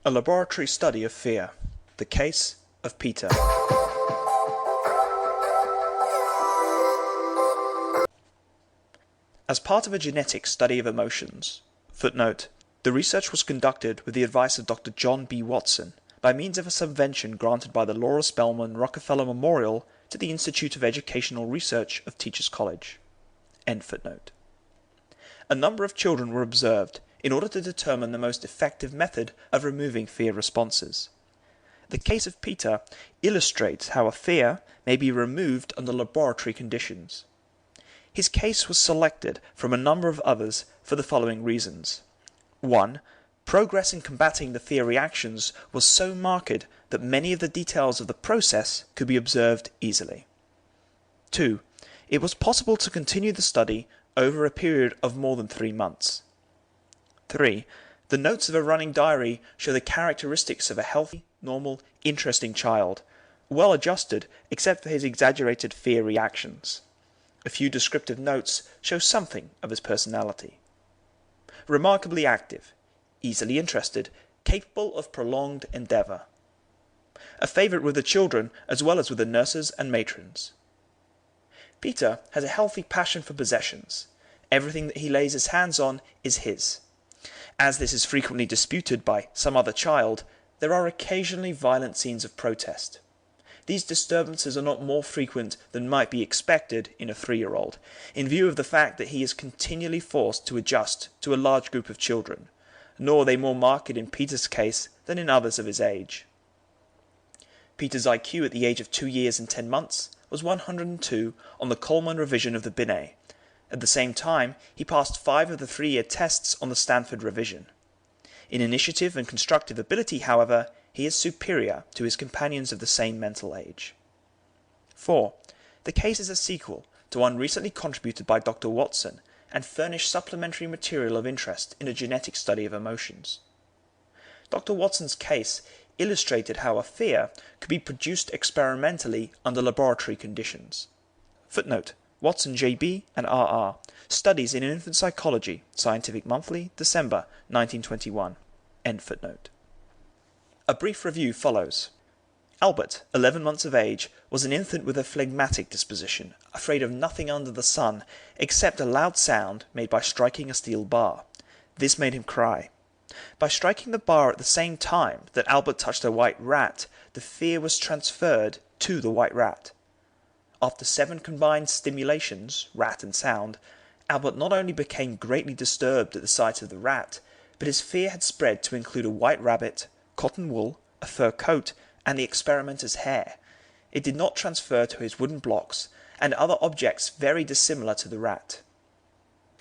A laboratory study of fear. The case of Peter. As part of a genetic study of emotions. Footnote: the research was conducted with the advice of Dr. John B. Watson by means of a subvention granted by the Laura Spelman Rockefeller Memorial to the Institute of Educational Research of Teachers College. End footnote. A number of children were observed in order to determine the most effective method of removing fear responses. The case of Peter illustrates how a fear may be removed under laboratory conditions. His case was selected from a number of others for the following reasons. 1. Progress in combating the fear reactions was so marked that many of the details of the process could be observed easily. 2. It was possible to continue the study over a period of more than 3 months. 3. The notes of a running diary show the characteristics of a healthy, normal, interesting child, well adjusted except for his exaggerated fear reactions. A few descriptive notes show something of his personality. Remarkably active, easily interested, capable of prolonged endeavour. A favourite with the children as well as with the nurses and matrons. Peter has a healthy passion for possessions. Everything that he lays his hands on is his. As this is frequently disputed by some other child, there are occasionally violent scenes of protest. These disturbances are not more frequent than might be expected in a 3-year-old, in view of the fact that he is continually forced to adjust to a large group of children, nor are they more marked in Peter's case than in others of his age. Peter's IQ at the age of 2 years and 10 months was 102 on the Coleman revision of the Binet. At the same time, he passed 5 of the 3-year tests on the Stanford revision. In initiative and constructive ability, however, he is superior to his companions of the same mental age. 4. The case is a sequel to one recently contributed by Dr. Watson and furnished supplementary material of interest in a genetic study of emotions. Dr. Watson's case illustrated how a fear could be produced experimentally under laboratory conditions. Footnote: Watson, J.B. and R.R. Studies in Infant Psychology, Scientific Monthly, December 1921. End footnote. A brief review follows. Albert, 11 months of age, was an infant with a phlegmatic disposition, afraid of nothing under the sun except a loud sound made by striking a steel bar. This made him cry. By striking the bar at the same time that Albert touched a white rat, the fear was transferred to the white rat. After 7 combined stimulations, rat and sound, Albert not only became greatly disturbed at the sight of the rat, but his fear had spread to include a white rabbit, cotton wool, a fur coat, and the experimenter's hair. It did not transfer to his wooden blocks and other objects very dissimilar to the rat.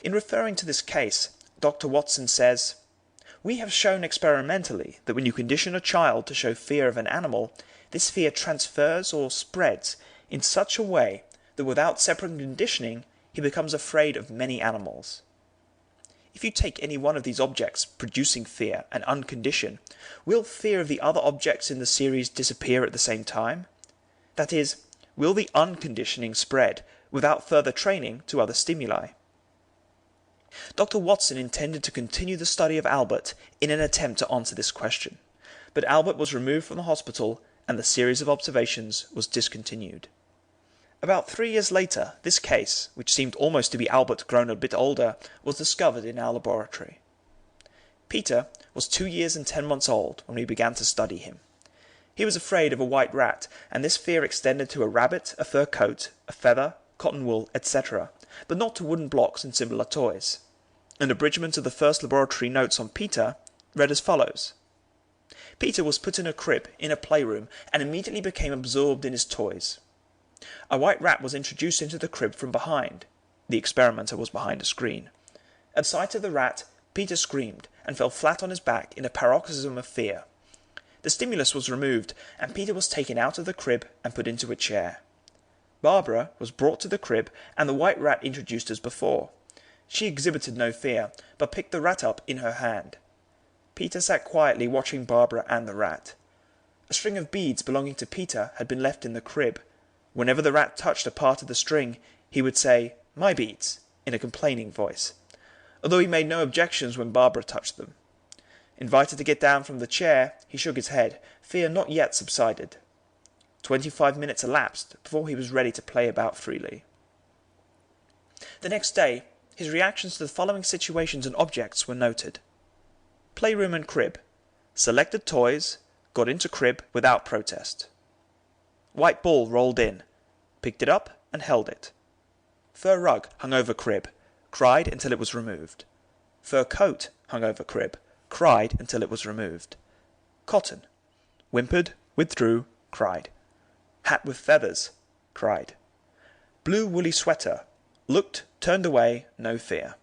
In referring to this case, Dr. Watson says, "We have shown experimentally that when you condition a child to show fear of an animal, this fear transfers or spreads in such a way that without separate conditioning he becomes afraid of many animals. If you take any one of these objects producing fear and uncondition, will fear of the other objects in the series disappear at the same time? That is, will the unconditioning spread without further training to other stimuli?" Dr. Watson intended to continue the study of Albert in an attempt to answer this question, but Albert was removed from the hospital and the series of observations was discontinued. About 3 years later, this case, which seemed almost to be Albert grown a bit older, was discovered in our laboratory. Peter was 2 years and 10 months old when we began to study him. He was afraid of a white rat, and this fear extended to a rabbit, a fur coat, a feather, cotton wool, etc., but not to wooden blocks and similar toys. An abridgment of the first laboratory notes on Peter read as follows. Peter was put in a crib in a playroom and immediately became absorbed in his toys. A white rat was introduced into the crib from behind. The experimenter was behind a screen. At sight of the rat, Peter screamed and fell flat on his back in a paroxysm of fear. The stimulus was removed, and Peter was taken out of the crib and put into a chair. Barbara was brought to the crib and the white rat introduced as before. She exhibited no fear, but picked the rat up in her hand. Peter sat quietly watching Barbara and the rat. A string of beads belonging to Peter had been left in the crib. Whenever the rat touched a part of the string, he would say, "My beads," in a complaining voice, although he made no objections when Barbara touched them. Invited to get down from the chair, he shook his head, fear not yet subsided. 25 minutes elapsed before he was ready to play about freely. The next day, his reactions to the following situations and objects were noted. Playroom and crib. Selected toys, got into crib without protest. White ball rolled in, picked it up and held it. Fur rug hung over crib, cried until it was removed. Fur coat hung over crib, cried until it was removed. Cotton, whimpered, withdrew, cried. Hat with feathers, cried. Blue woolly sweater, looked, turned away, no fear.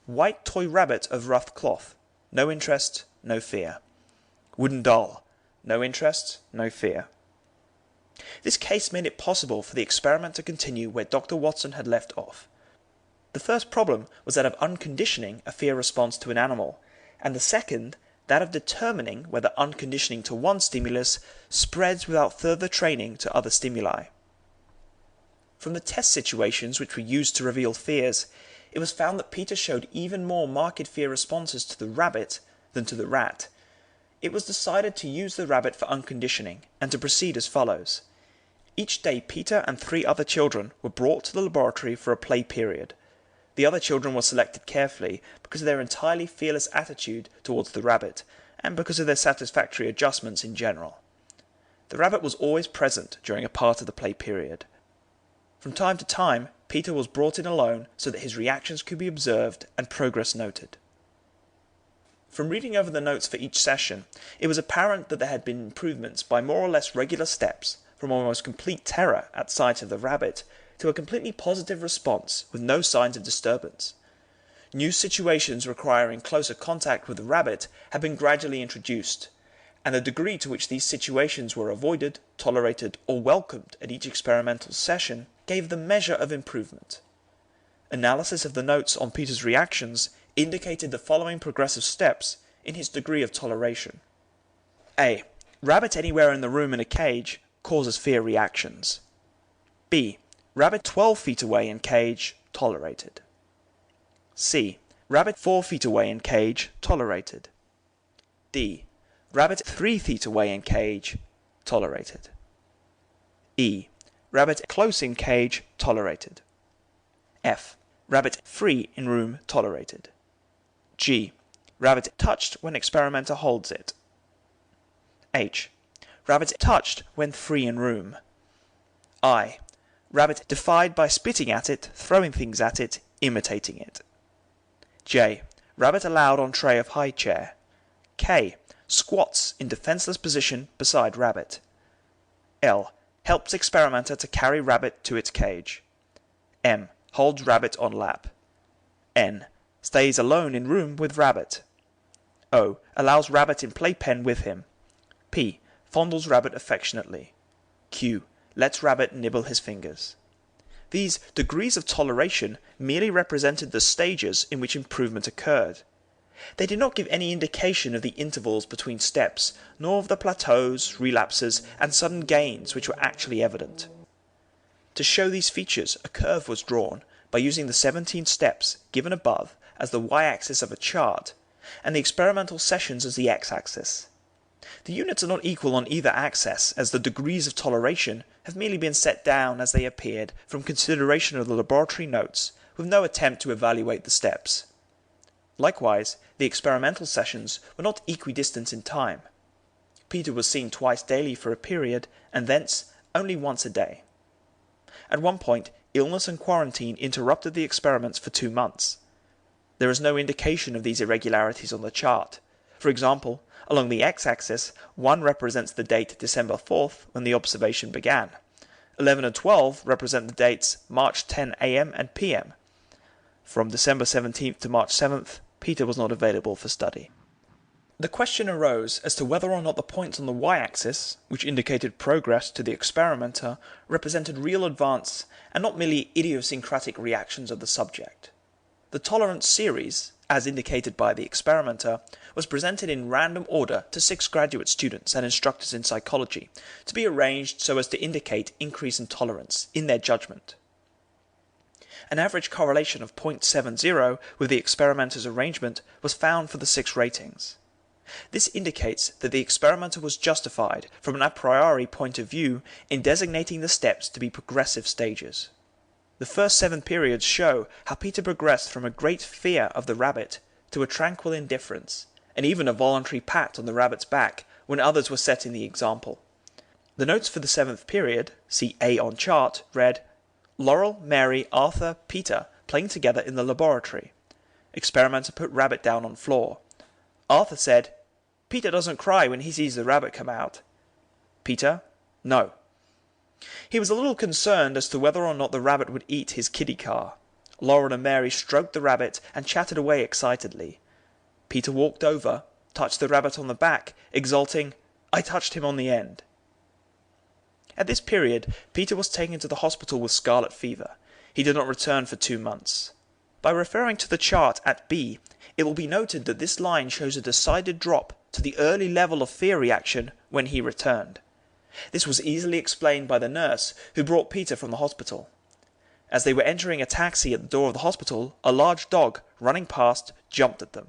White toy rabbit of rough cloth, no interest, no fear. Wooden doll, no interest, no fear. This case made it possible for the experiment to continue where Dr. Watson had left off. The first problem was that of unconditioning a fear response to an animal, and the second, that of determining whether unconditioning to one stimulus spreads without further training to other stimuli. From the test situations which were used to reveal fears, it was found that Peter showed even more marked fear responses to the rabbit than to the rat. It was decided to use the rabbit for unconditioning, and to proceed as follows. Each day Peter and 3 other children were brought to the laboratory for a play period. The other children were selected carefully because of their entirely fearless attitude towards the rabbit, and because of their satisfactory adjustments in general. The rabbit was always present during a part of the play period. From time to time, Peter was brought in alone so that his reactions could be observed and progress noted. From reading over the notes for each session, it was apparent that there had been improvements by more or less regular steps from almost complete terror at sight of the rabbit to a completely positive response with no signs of disturbance. New situations requiring closer contact with the rabbit had been gradually introduced, and the degree to which these situations were avoided, tolerated, or welcomed at each experimental session gave the measure of improvement. Analysis of the notes on Peter's reactions indicated the following progressive steps in his degree of toleration. A. Rabbit anywhere in the room in a cage causes fear reactions. B. Rabbit 12 feet away in cage, tolerated. C. Rabbit 4 feet away in cage, tolerated. D. Rabbit 3 feet away in cage, tolerated. E. Rabbit close in cage, tolerated. F. Rabbit free in room, tolerated. G. Rabbit touched when experimenter holds it. H. Rabbit touched when free in room. I. Rabbit defied by spitting at it, throwing things at it, imitating it. J. Rabbit allowed on tray of high chair. K. Squats in defenseless position beside rabbit. L. Helps experimenter to carry rabbit to its cage. M. Holds rabbit on lap. N. Stays alone in room with rabbit. O. Allows rabbit in playpen with him. P. Fondles rabbit affectionately. Q. Lets rabbit nibble his fingers. These degrees of toleration merely represented the stages in which improvement occurred. They did not give any indication of the intervals between steps, nor of the plateaus, relapses, and sudden gains which were actually evident. To show these features, a curve was drawn by using the 17 steps given above as the y-axis of a chart, and the experimental sessions as the x-axis. The units are not equal on either axis, as the degrees of toleration have merely been set down as they appeared from consideration of the laboratory notes, with no attempt to evaluate the steps. Likewise, the experimental sessions were not equidistant in time. Peter was seen twice daily for a period, and thence only once a day. At one point, illness and quarantine interrupted the experiments for 2 months. There is no indication of these irregularities on the chart. For example, along the x-axis, 1 represents the date December 4th, when the observation began. 11 and 12 represent the dates March 10 a.m. and p.m. From December 17th to March 7th, Peter was not available for study. The question arose as to whether or not the points on the y-axis, which indicated progress to the experimenter, represented real advance and not merely idiosyncratic reactions of the subject. The tolerance series, as indicated by the experimenter, was presented in random order to 6 graduate students and instructors in psychology, to be arranged so as to indicate increase in tolerance in their judgment. An average correlation of 0.70 with the experimenter's arrangement was found for the 6 ratings. This indicates that the experimenter was justified from an a priori point of view in designating the steps to be progressive stages. The first 7 periods show how Peter progressed from a great fear of the rabbit to a tranquil indifference, and even a voluntary pat on the rabbit's back when others were setting the example. The notes for the 7th period, see A on chart, read, Laurel, Mary, Arthur, Peter playing together in the laboratory. Experimenter put rabbit down on floor. Arthur said, Peter doesn't cry when he sees the rabbit come out. Peter, no. He was a little concerned as to whether or not the rabbit would eat his kiddie car. Laurel and Mary stroked the rabbit and chatted away excitedly. Peter walked over, touched the rabbit on the back, exulting, I touched him on the end. At this period, Peter was taken to the hospital with scarlet fever. He did not return for 2 months. By referring to the chart at B, it will be noted that this line shows a decided drop to the early level of fear reaction when he returned. This was easily explained by the nurse who brought Peter from the hospital. As they were entering a taxi at the door of the hospital, a large dog, running past, jumped at them.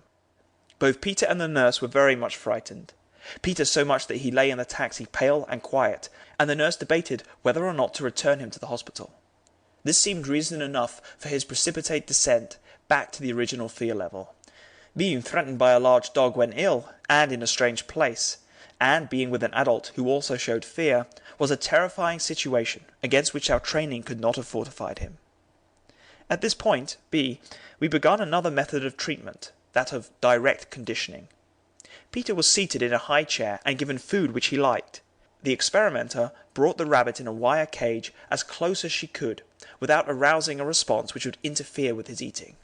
Both Peter and the nurse were very much frightened. Peter so much that he lay in the taxi pale and quiet, and the nurse debated whether or not to return him to the hospital. This seemed reason enough for his precipitate descent back to the original fear level. Being threatened by a large dog when ill, and in a strange place, and being with an adult who also showed fear, was a terrifying situation against which our training could not have fortified him. At this point, B, we began another method of treatment, that of direct conditioning. Peter was seated in a high chair and given food which he liked. The experimenter brought the rabbit in a wire cage as close as she could, without arousing a response which would interfere with his eating.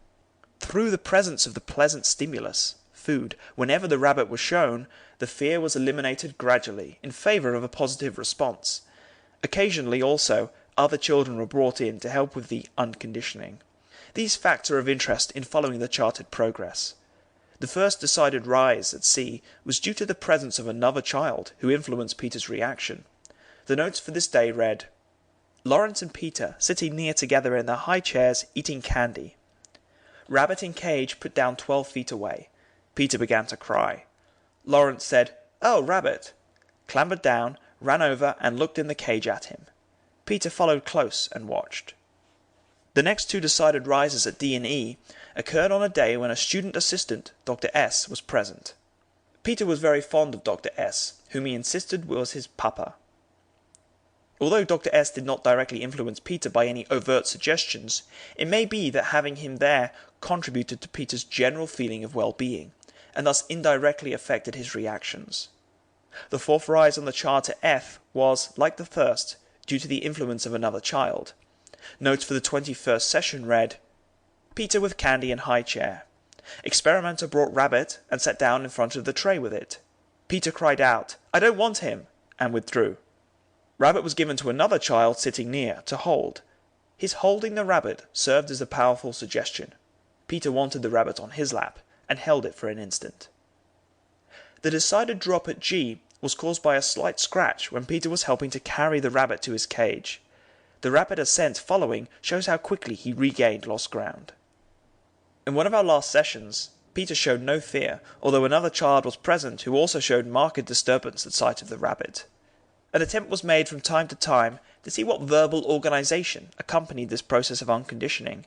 Through the presence of the pleasant stimulus, food, whenever the rabbit was shown, the fear was eliminated gradually in favour of a positive response. Occasionally, also, other children were brought in to help with the unconditioning. These facts are of interest in following the charted progress. The first decided rise at C was due to the presence of another child who influenced Peter's reaction. The notes for this day read, Lawrence and Peter sitting near together in their high chairs eating candy. Rabbit in cage put down 12 feet away. Peter began to cry. Lawrence said, Oh, rabbit! Clambered down, ran over and looked in the cage at him. Peter followed close and watched. The next 2 decided rises at D and E occurred on a day when a student assistant, Dr. S, was present. Peter was very fond of Dr. S, whom he insisted was his papa. Although Dr. S did not directly influence Peter by any overt suggestions, it may be that having him there contributed to Peter's general feeling of well-being, and thus indirectly affected his reactions. The 4th rise on the chart at F was, like the first, due to the influence of another child. Notes for the 21st session read, Peter with candy in high chair. Experimenter brought rabbit and sat down in front of the tray with it. Peter cried out, I don't want him, and withdrew. Rabbit was given to another child sitting near to hold. His holding the rabbit served as a powerful suggestion. Peter wanted the rabbit on his lap and held it for an instant. The decided drop at G was caused by a slight scratch when Peter was helping to carry the rabbit to his cage. The rapid ascent following shows how quickly he regained lost ground. In one of our last sessions, Peter showed no fear, although another child was present who also showed marked disturbance at sight of the rabbit. An attempt was made from time to time to see what verbal organisation accompanied this process of unconditioning.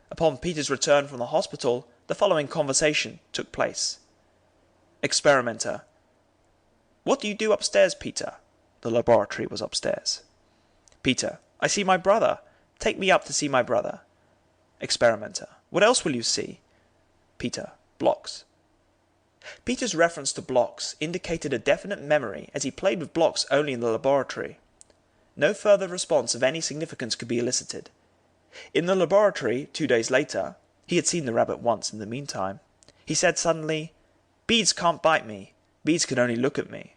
Upon Peter's return from the hospital, the following conversation took place. Experimenter. What do you do upstairs, Peter? The laboratory was upstairs. Peter. I see my brother. Take me up to see my brother. Experimenter. What else will you see? Peter. Blocks. Peter's reference to blocks indicated a definite memory as he played with blocks only in the laboratory. No further response of any significance could be elicited. In the laboratory, 2 days later, he had seen the rabbit once in the meantime, he said suddenly, Beads can't bite me. Beads can only look at me.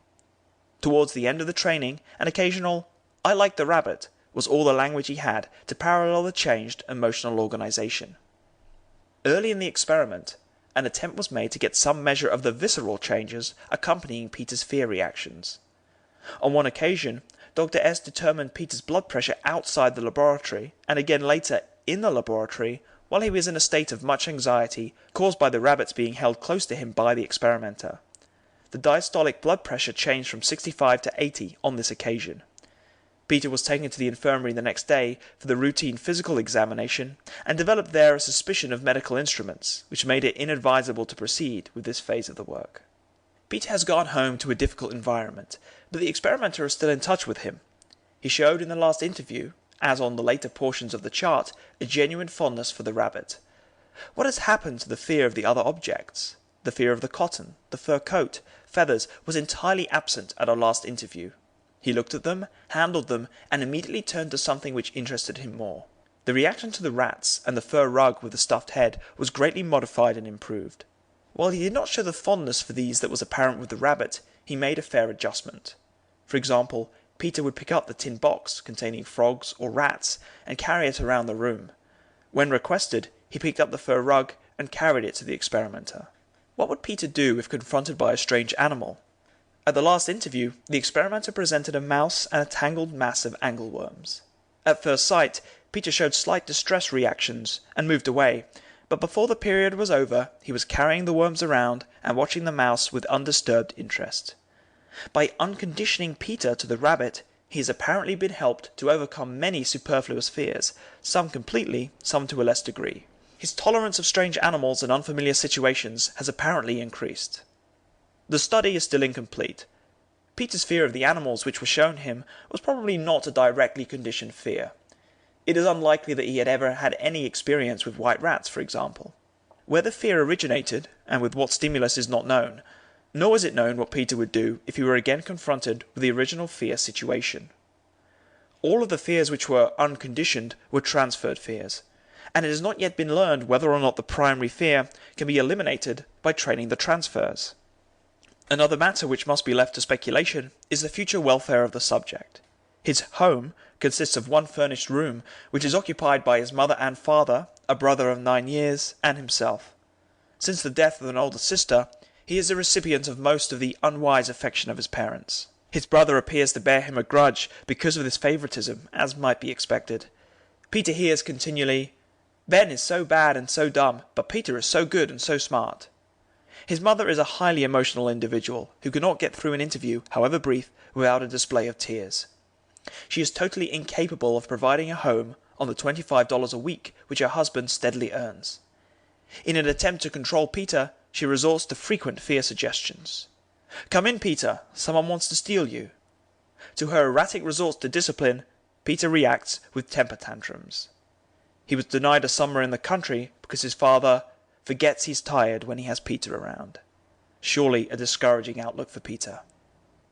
Towards the end of the training, an occasional, I like the rabbit, was all the language he had to parallel the changed emotional organisation. Early in the experiment, an attempt was made to get some measure of the visceral changes accompanying Peter's fear reactions. On one occasion, Dr. S determined Peter's blood pressure outside the laboratory, and again later in the laboratory, while he was in a state of much anxiety caused by the rabbits being held close to him by the experimenter. the diastolic blood pressure changed from 65 to 80 on this occasion. Peter was taken to the infirmary the next day for the routine physical examination and developed there a suspicion of medical instruments, which made it inadvisable to proceed with this phase of the work. Peter has gone home to a difficult environment, but the experimenter is still in touch with him. He showed in the last interview, as on the later portions of the chart, a genuine fondness for the rabbit. What has happened to the fear of the other objects? The fear of the cotton, the fur coat, feathers was entirely absent at our last interview. He looked at them, handled them, and immediately turned to something which interested him more. The reaction to the rats and the fur rug with the stuffed head was greatly modified and improved. While he did not show the fondness for these that was apparent with the rabbit, he made a fair adjustment. For example, Peter would pick up the tin box containing frogs or rats and carry it around the room. When requested, he picked up the fur rug and carried it to the experimenter. What would Peter do if confronted by a strange animal? At the last interview, the experimenter presented a mouse and a tangled mass of angleworms. At first sight, Peter showed slight distress reactions and moved away, but before the period was over, he was carrying the worms around and watching the mouse with undisturbed interest. By unconditioning Peter to the rabbit, he has apparently been helped to overcome many superfluous fears, some completely, some to a less degree. His tolerance of strange animals and unfamiliar situations has apparently increased. The study is still incomplete. Peter's fear of the animals which were shown him was probably not a directly conditioned fear. It is unlikely that he had ever had any experience with white rats, for example. Where the fear originated, and with what stimulus, is not known, nor is it known what Peter would do if he were again confronted with the original fear situation. All of the fears which were unconditioned were transferred fears, and it has not yet been learned whether or not the primary fear can be eliminated by training the transfers. Another matter which must be left to speculation is the future welfare of the subject. His home consists of one furnished room, which is occupied by his mother and father, a brother of 9 years, and himself. Since the death of an older sister, he is the recipient of most of the unwise affection of his parents. His brother appears to bear him a grudge because of this favoritism, as might be expected. Peter hears continually, "Ben is so bad and so dumb, but Peter is so good and so smart." His mother is a highly emotional individual who cannot get through an interview, however brief, without a display of tears. She is totally incapable of providing a home on the $25 a week which her husband steadily earns. In an attempt to control Peter, she resorts to frequent fear suggestions. "Come in, Peter, someone wants to steal you." To her erratic resorts to discipline, Peter reacts with temper tantrums. He was denied a summer in the country because his father forgets he's tired when he has Peter around. Surely a discouraging outlook for Peter.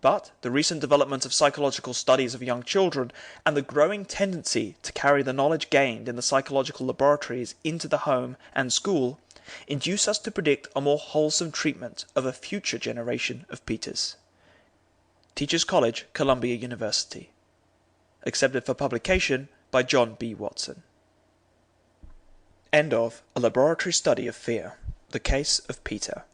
But the recent development of psychological studies of young children and the growing tendency to carry the knowledge gained in the psychological laboratories into the home and school induce us to predict a more wholesome treatment of a future generation of Peters. Teachers College, Columbia University. Accepted for publication by John B. Watson. End of A Laboratory Study of Fear, The Case of Peter.